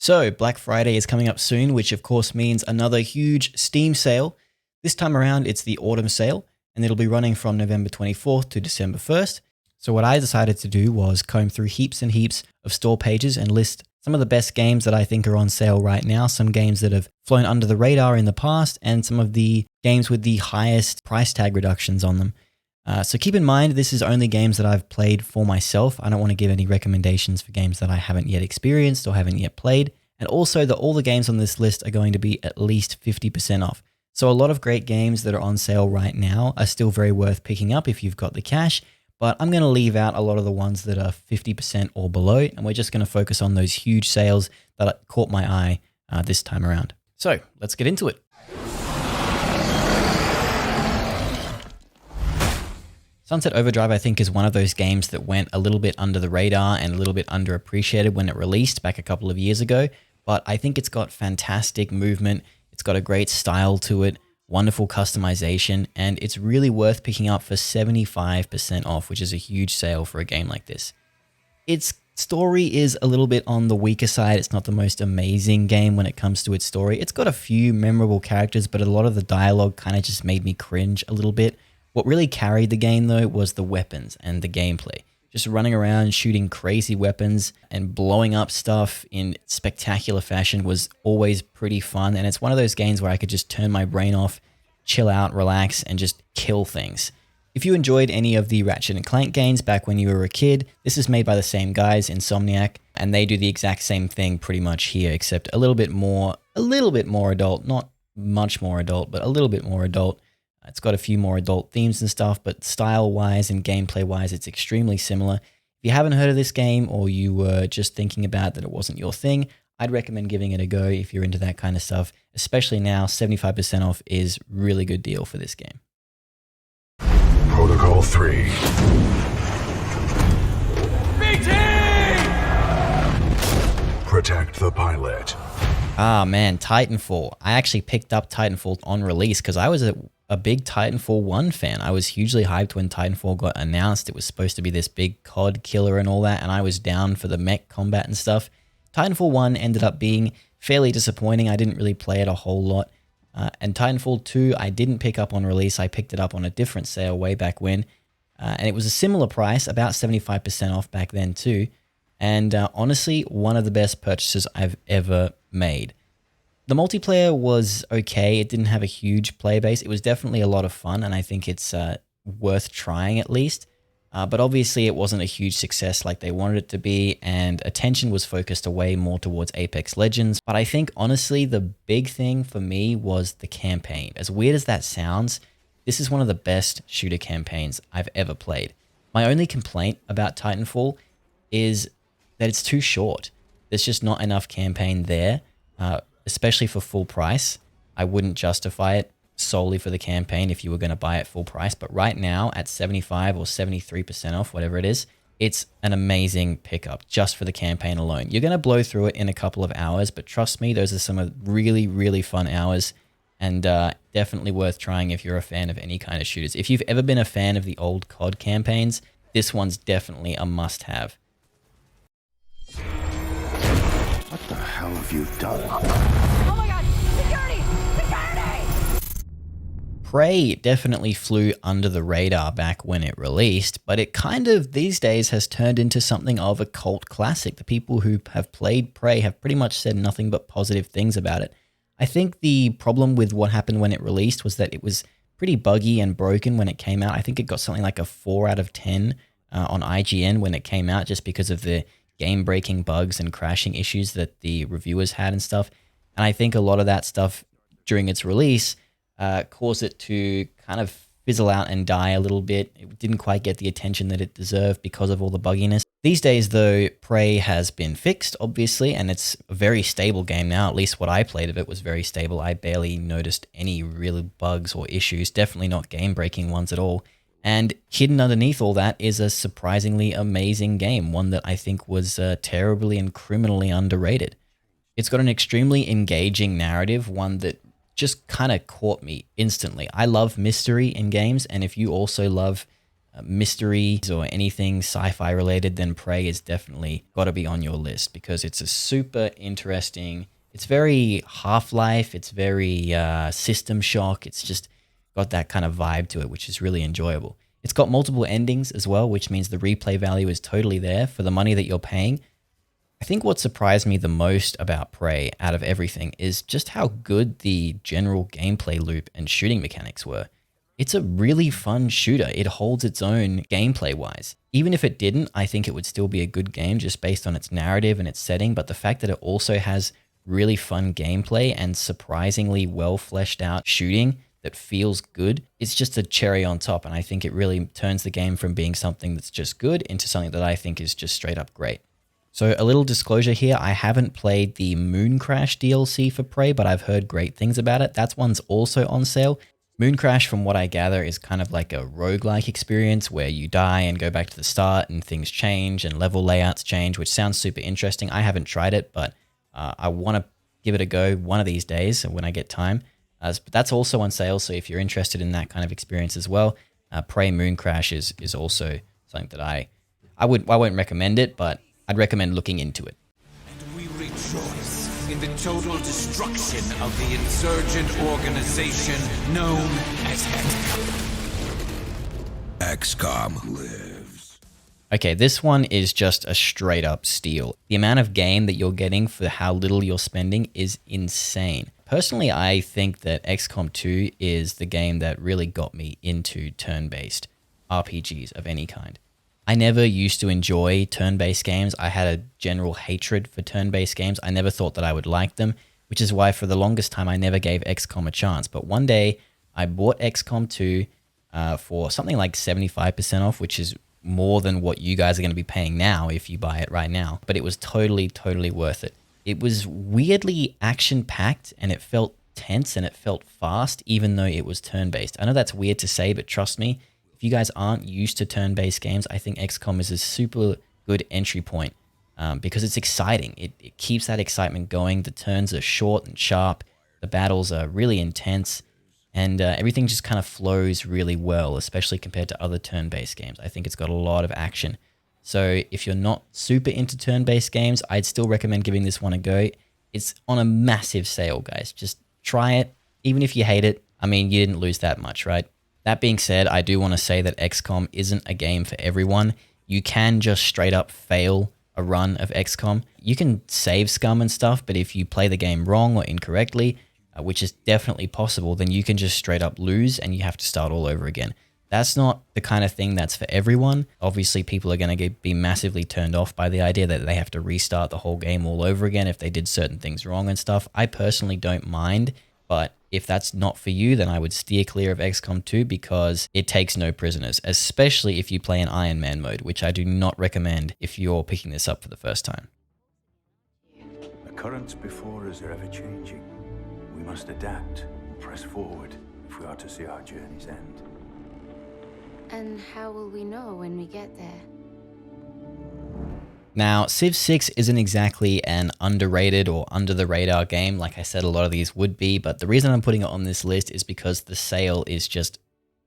So Black Friday is coming up soon, which of course means another huge Steam sale. This time around, it's the autumn sale, and it'll be running from November 24th to December 1st. So what I decided to do was comb through heaps and heaps of store pages and list some of the best games that I think are on sale right now, some games that have flown under the radar in the past, and some of the games with the highest price tag reductions on them. So keep in mind, this is only games that I've played for myself. I don't want to give any recommendations for games that I haven't yet experienced or haven't yet played. And also that all the games on this list are going to be at least 50% off. So a lot of great games that are on sale right now are still very worth picking up if you've got the cash. But I'm going to leave out a lot of the ones that are 50% or below, and we're just going to focus on those huge sales that caught my eye this time around. So let's get into it. Sunset Overdrive, I think, is one of those games that went a little bit under the radar and a little bit underappreciated when it released back a couple of years ago. But I think it's got fantastic movement. It's got a great style to it, wonderful customization, and it's really worth picking up for 75% off, which is a huge sale for a game like this. Its story is a little bit on the weaker side. It's not the most amazing game when it comes to its story. It's got a few memorable characters, but a lot of the dialogue kind of just made me cringe a little bit. What really carried the game, though, was the weapons and the gameplay. Just running around shooting crazy weapons and blowing up stuff in spectacular fashion was always pretty fun. And it's one of those games where I could just turn my brain off, chill out, relax, and just kill things. If you enjoyed any of the Ratchet & Clank games back when you were a kid, this is made by the same guys, Insomniac, and they do the exact same thing pretty much here, except a little bit more adult, not much more adult, but a little bit more adult. It's got a few more adult themes and stuff, but style-wise and gameplay-wise, it's extremely similar. If you haven't heard of this game or you were just thinking about that it wasn't your thing, I'd recommend giving it a go if you're into that kind of stuff. Especially now, 75% off is a really good deal for this game. Protocol 3. BT! Protect the pilot. Ah man, Titanfall. I actually picked up Titanfall on release because I was a big Titanfall 1 fan. I was hugely hyped when Titanfall got announced. It was supposed to be this big COD killer and all that, and I was down for the mech combat and stuff. Titanfall 1 ended up being fairly disappointing. I didn't really play it a whole lot. And Titanfall 2, I didn't pick up on release. I picked it up on a different sale way back when. And it was a similar price, about 75% off back then too. And honestly, one of the best purchases I've ever made. The multiplayer was okay. It didn't have a huge player base. It was definitely a lot of fun, and I think it's worth trying at least. But obviously, it wasn't a huge success like they wanted it to be, and attention was focused away more towards Apex Legends. But I think, honestly, the big thing for me was the campaign. As weird as that sounds, this is one of the best shooter campaigns I've ever played. My only complaint about Titanfall is that it's too short. There's just not enough campaign there, especially for full price. I wouldn't justify it solely for the campaign if you were going to buy it full price. But right now at 75 or 73% off, whatever it is, it's an amazing pickup just for the campaign alone. You're going to blow through it in a couple of hours, but trust me, those are some of really, really fun hours and definitely worth trying if you're a fan of any kind of shooters. If you've ever been a fan of the old COD campaigns, this one's definitely a must-have. What the hell have you done? Oh my god! Security! Security! Prey definitely flew under the radar back when it released, but it kind of these days has turned into something of a cult classic. The people who have played Prey have pretty much said nothing but positive things about it. I think the problem with what happened when it released was that it was pretty buggy and broken when it came out. I think it got something like a 4 out of 10 on IGN when it came out just because of the game-breaking bugs and crashing issues that the reviewers had and stuff. And I think a lot of that stuff during its release caused it to kind of fizzle out and die a little bit. It didn't quite get the attention that it deserved because of all the bugginess. These days, though, Prey has been fixed, obviously, and it's a very stable game now. At least what I played of it was very stable. I barely noticed any real bugs or issues, definitely not game-breaking ones at all. And hidden underneath all that is a surprisingly amazing game, one that I think was terribly and criminally underrated. It's got an extremely engaging narrative, one that just kind of caught me instantly. I love mystery in games, and if you also love mysteries or anything sci-fi related, then Prey is definitely got to be on your list because it's a super interesting. It's very Half-Life. It's very System Shock. It's just got that kind of vibe to it, which is really enjoyable. It's got multiple endings as well, which means the replay value is totally there for the money that you're paying. I think what surprised me the most about Prey out of everything is just how good the general gameplay loop and shooting mechanics were. It's a really fun shooter. It holds its own gameplay-wise. Even if it didn't, I think it would still be a good game just based on its narrative and its setting, but the fact that it also has really fun gameplay and surprisingly well fleshed out shooting that feels good, it's just a cherry on top, and I think it really turns the game from being something that's just good into something that I think is just straight up great. So a little disclosure here, I haven't played the Moon Crash DLC for Prey, but I've heard great things about it. That one's also on sale. Moon Crash, from what I gather, is kind of like a roguelike experience where you die and go back to the start and things change and level layouts change, which sounds super interesting. I haven't tried it, but I want to give it a go one of these days when I get time. But that's also on sale, so if you're interested in that kind of experience as well, Prey Moon Crash is also something that I won't recommend it, but I'd recommend looking into it. And we rejoice in the total destruction of the insurgent organization known as XCOM lives. Okay, this one is just a straight up steal. The amount of game that you're getting for how little you're spending is insane. Personally, I think that XCOM 2 is the game that really got me into turn-based RPGs of any kind. I never used to enjoy turn-based games. I had a general hatred for turn-based games. I never thought that I would like them, which is why for the longest time I never gave XCOM a chance. But one day I bought XCOM 2 for something like 75% off, which is more than what you guys are going to be paying now if you buy it right now. But it was totally, totally worth it. It was weirdly action-packed and it felt tense and it felt fast, even though it was turn-based. I know that's weird to say, but trust me, if you guys aren't used to turn-based games, I think XCOM is a super good entry point because it's exciting. It keeps that excitement going. The turns are short and sharp. The battles are really intense. And everything just kind of flows really well, especially compared to other turn-based games. I think it's got a lot of action. So if you're not super into turn-based games, I'd still recommend giving this one a go. It's on a massive sale, guys. Just try it. Even if you hate it, I mean, you didn't lose that much, right? That being said, I do want to say that XCOM isn't a game for everyone. You can just straight up fail a run of XCOM. You can save scum and stuff, but if you play the game wrong or incorrectly, which is definitely possible, then you can just straight up lose and you have to start all over again. That's not the kind of thing that's for everyone. Obviously, people are going to be massively turned off by the idea that they have to restart the whole game all over again if they did certain things wrong and stuff. I personally don't mind, but if that's not for you, then I would steer clear of XCOM 2 because it takes no prisoners, especially if you play in Iron Man mode, which I do not recommend if you're picking this up for the first time. The currents before us are ever changing. We must adapt and press forward if we are to see our journey's end. And how will we know when we get there? Now, Civ 6 isn't exactly an underrated or under-the-radar game. Like I said, a lot of these would be, but the reason I'm putting it on this list is because the sale is just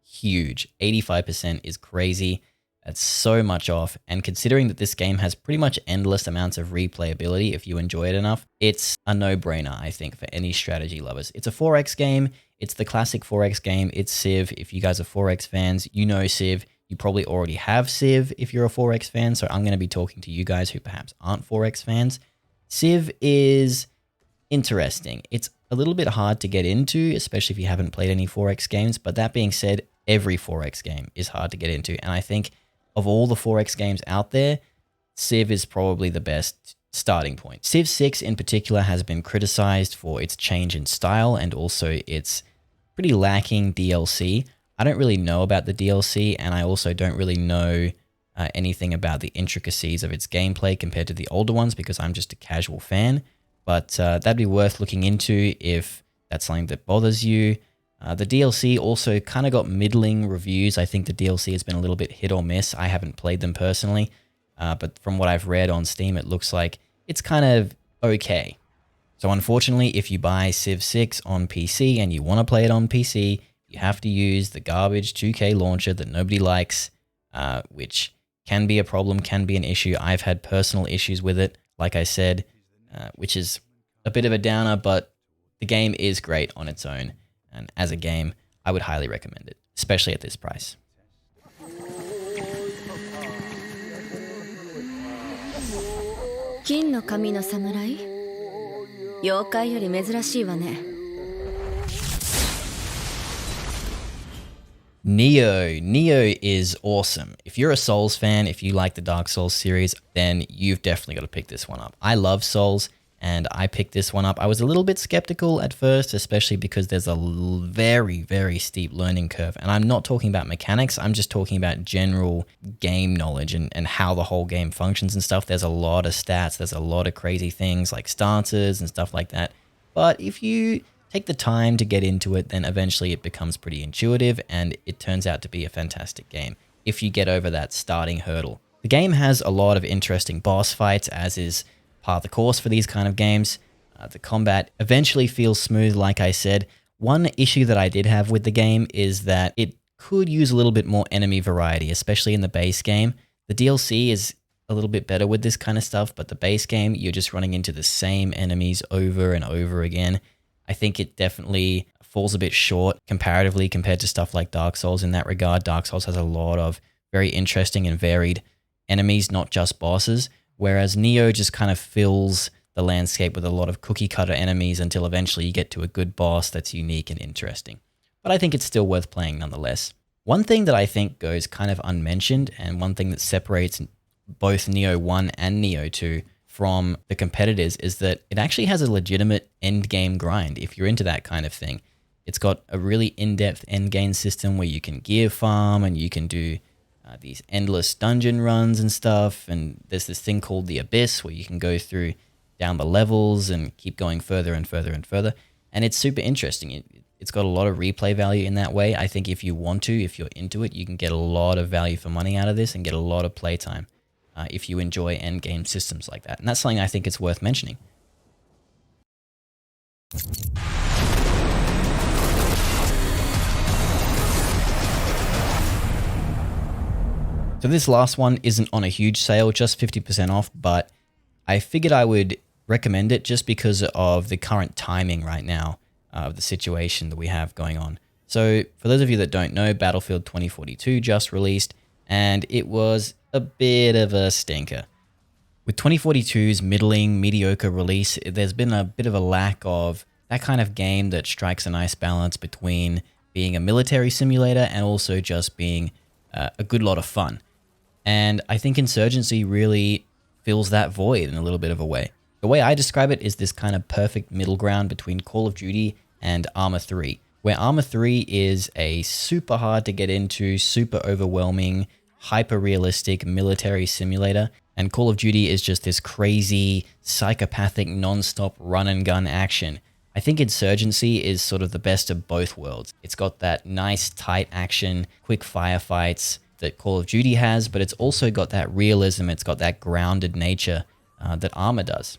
huge. 85% is crazy. That's so much off, and considering that this game has pretty much endless amounts of replayability if you enjoy it enough, it's a no-brainer, I think, for any strategy lovers. It's a 4X game. It's the classic 4X game. It's Civ. If you guys are 4X fans, you know Civ. You probably already have Civ if you're a 4X fan, so I'm going to be talking to you guys who perhaps aren't 4X fans. Civ is interesting. It's a little bit hard to get into, especially if you haven't played any 4X games, but that being said, every 4X game is hard to get into, and I think of all the 4X games out there, Civ is probably the best starting point. Civ 6 in particular has been criticized for its change in style and also its pretty lacking DLC. I don't really know about the DLC, and I also don't really know anything about the intricacies of its gameplay compared to the older ones because I'm just a casual fan, but that'd be worth looking into if that's something that bothers you. The DLC also kind of got middling reviews. I think the DLC has been a little bit hit or miss. I haven't played them personally, but from what I've read on Steam, it looks like it's kind of okay. So unfortunately, if you buy Civ 6 on PC and you want to play it on PC, you have to use the garbage 2K launcher that nobody likes. which can be a problem, can be an issue. I've had personal issues with it, like I said, which is a bit of a downer, but the game is great on its own. And as a game, I would highly recommend it, especially at this price. 金の髪の侍妖怪より珍しいわね Nioh is awesome. If you're a Souls fan, if you like the Dark Souls series, then you've definitely got to pick this one up. I love Souls, and I picked this one up. I was a little bit skeptical at first, especially because there's a very, very steep learning curve. And I'm not talking about mechanics, I'm just talking about general game knowledge and how the whole game functions and stuff. There's a lot of stats, there's a lot of crazy things like stances and stuff like that. But if you take the time to get into it, then eventually it becomes pretty intuitive and it turns out to be a fantastic game if you get over that starting hurdle. The game has a lot of interesting boss fights, as is part of the course for these kind of games. The combat eventually feels smooth, like I said. One issue that I did have with the game is that it could use a little bit more enemy variety, especially in the base game. The DLC is a little bit better with this kind of stuff, but the base game, you're just running into the same enemies over and over again. I think it definitely falls a bit short comparatively compared to stuff like Dark Souls in that regard. Dark Souls has a lot of very interesting and varied enemies, not just bosses, whereas Nioh just kind of fills the landscape with a lot of cookie cutter enemies until eventually you get to a good boss that's unique and interesting. But I think it's still worth playing nonetheless. One thing that I think goes kind of unmentioned, and one thing that separates both Nioh 1 and Nioh 2 from the competitors, is that it actually has a legitimate end game grind if you're into that kind of thing. It's got a really in-depth end game system where you can gear farm and you can do these endless dungeon runs and stuff, and there's this thing called the Abyss where you can go through down the levels and keep going further and further and further, and it's super interesting. It's got a lot of replay value in that way. I think if you want to, if you're into it, you can get a lot of value for money out of this and get a lot of playtime. If you enjoy endgame systems like that. And that's something I think it's worth mentioning. So this last one isn't on a huge sale, just 50% off, but I figured I would recommend it just because of the current timing right now of the situation that we have going on. So for those of you that don't know, Battlefield 2042 just released, and it was a bit of a stinker. With 2042's middling, mediocre release, there's been a bit of a lack of that kind of game that strikes a nice balance between being a military simulator and also just being a good lot of fun. And I think Insurgency really fills that void in a little bit of a way. The way I describe it is this kind of perfect middle ground between Call of Duty and Arma 3, where Arma 3 is a super hard to get into, super overwhelming, hyper-realistic military simulator, and Call of Duty is just this crazy, psychopathic, non-stop run-and-gun action. I think Insurgency is sort of the best of both worlds. It's got that nice, tight action, quick firefights that Call of Duty has, but it's also got that realism, it's got that grounded nature that Arma does.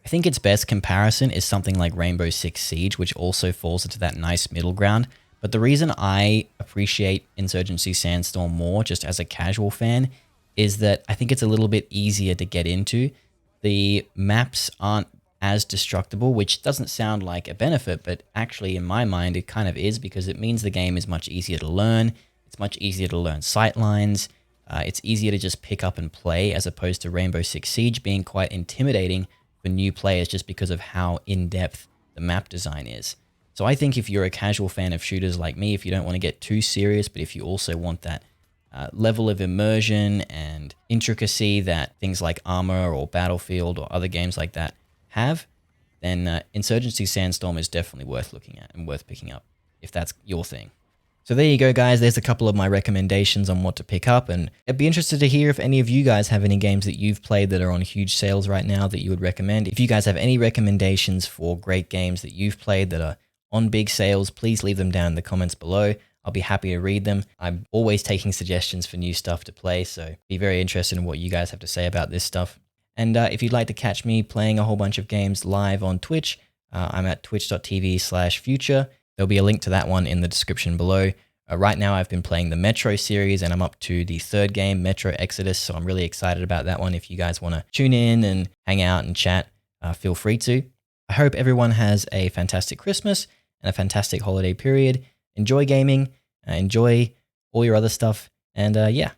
I think its best comparison is something like Rainbow Six Siege, which also falls into that nice middle ground. But the reason I appreciate Insurgency Sandstorm more, just as a casual fan, is that I think it's a little bit easier to get into. The maps aren't as destructible, which doesn't sound like a benefit, but actually in my mind it kind of is, because it means the game is much easier to learn. It's much easier to learn sightlines. It's easier to just pick up and play, as opposed to Rainbow Six Siege being quite intimidating for new players just because of how in-depth the map design is. So I think if you're a casual fan of shooters like me, if you don't want to get too serious, but if you also want that level of immersion and intricacy that things like Arma or Battlefield or other games like that have, then Insurgency Sandstorm is definitely worth looking at and worth picking up if that's your thing. So there you go, guys. There's a couple of my recommendations on what to pick up, and I'd be interested to hear if any of you guys have any games that you've played that are on huge sales right now that you would recommend. If you guys have any recommendations for great games that you've played that are on big sales, please leave them down in the comments below. I'll be happy to read them. I'm always taking suggestions for new stuff to play, so be very interested in what you guys have to say about this stuff. And if you'd like to catch me playing a whole bunch of games live on Twitch, I'm at twitch.tv/future. There'll be a link to that one in the description below. Right now I've been playing the Metro series and I'm up to the third game, Metro Exodus. So I'm really excited about that one. If you guys want to tune in and hang out and chat, feel free to. I hope everyone has a fantastic Christmas and a fantastic holiday period. Enjoy gaming, enjoy all your other stuff. And yeah,